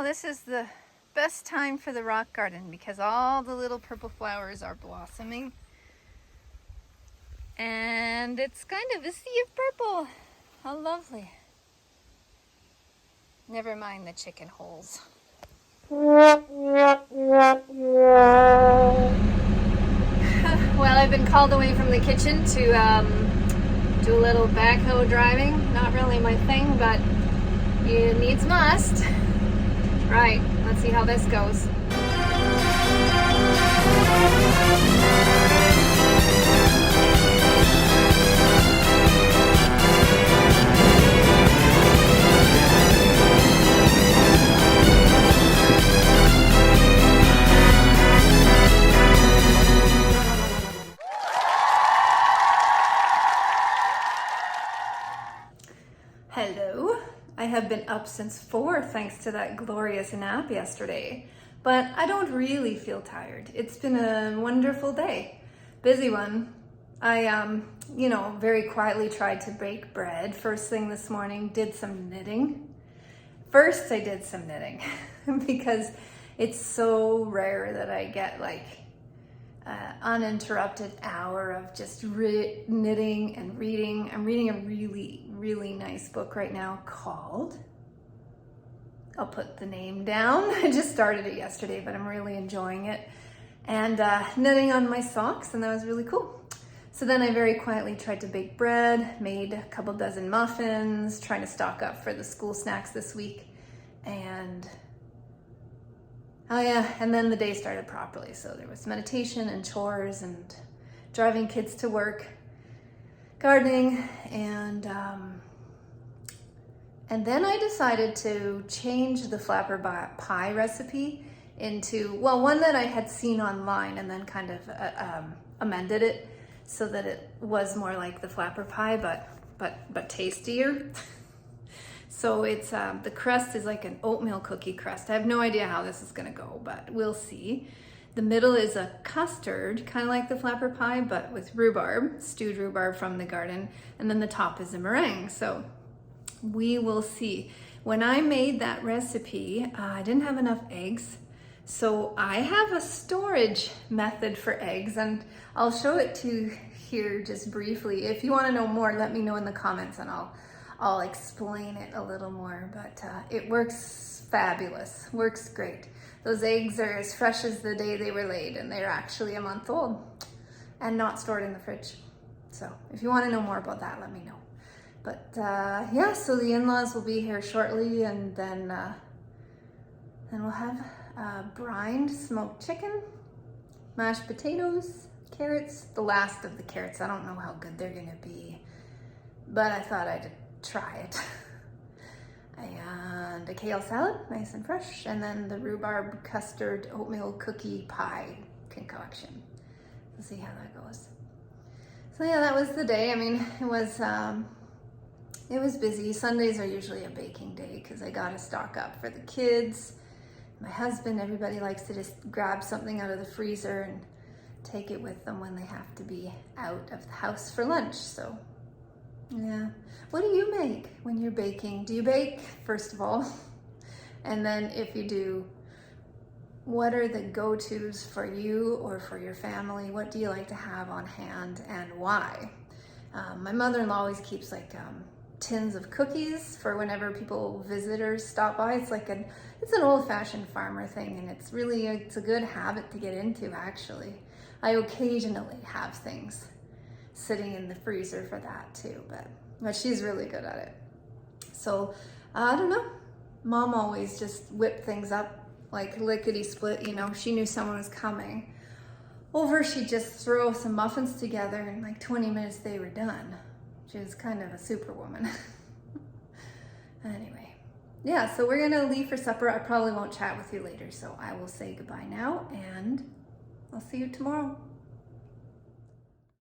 Well, this is the best time for the rock garden because all the little purple flowers are blossoming. And it's kind of a sea of purple. How lovely. Never mind the chicken holes. Well, I've been called away from the kitchen to do a little backhoe driving. Not really my thing, but it needs must. Right, let's see how this goes. Hello. I have been up since 4 thanks to that glorious nap yesterday, but I don't really feel tired. It's been a wonderful day. Busy one. I, very quietly tried to bake bread first thing this morning, did some knitting. First I did some knitting because it's so rare that I get like uninterrupted hour of just knitting and reading. I'm reading a really nice book right now called, I'll put the name down. I just started it yesterday, but I'm really enjoying it. And knitting on my socks, and that was really cool. So then I very quietly tried to bake bread, made a couple dozen muffins, trying to stock up for the school snacks this week. And and then the day started properly. So there was meditation and chores and driving kids to work, gardening, and then I decided to change the flapper pie recipe into, well, one that I had seen online and then kind of amended it so that it was more like the flapper pie, but tastier. So it's, the crust is like an oatmeal cookie crust. I have no idea how this is gonna go, but we'll see. The middle is a custard, kind of like the flapper pie, but with rhubarb, stewed rhubarb from the garden. And then the top is a meringue. So we will see. When I made that recipe, I didn't have enough eggs. So I have a storage method for eggs, and I'll show it to you here just briefly. If you wanna know more, let me know in the comments and I'll explain it a little more, but it works fabulous, works great. Those eggs are as fresh as the day they were laid, and they're actually a month old and not stored in the fridge. So if you want to know more about that, let me know. But yeah, so the in-laws will be here shortly, and then we'll have brined smoked chicken, mashed potatoes, carrots, the last of the carrots. I don't know how good they're gonna be, but I thought I'd try it. And a kale salad, nice and fresh, and then the rhubarb custard oatmeal cookie pie concoction. We'll see how that goes. So yeah, that was the day. I mean, it was busy. Sundays are usually a baking day because I gotta stock up for the kids. My husband, everybody likes to just grab something out of the freezer and take it with them when they have to be out of the house for lunch. So yeah. What do you make when you're baking? Do you bake, first of all? And then if you do, what are the go-tos for you or for your family? What do you like to have on hand and why? My mother-in-law always keeps like tins of cookies for whenever visitors stop by. It's like it's an old-fashioned farmer thing, and it's a good habit to get into, actually. I occasionally have things sitting in the freezer for that too, but she's really good at it. So I don't know, Mom always just whipped things up like lickety split, she knew someone was coming over, she'd just throw some muffins together, and in like 20 minutes they were done. She was kind of a superwoman. Anyway, yeah, so we're gonna leave for supper. I probably won't chat with you later, so I will say goodbye now, and I'll see you tomorrow.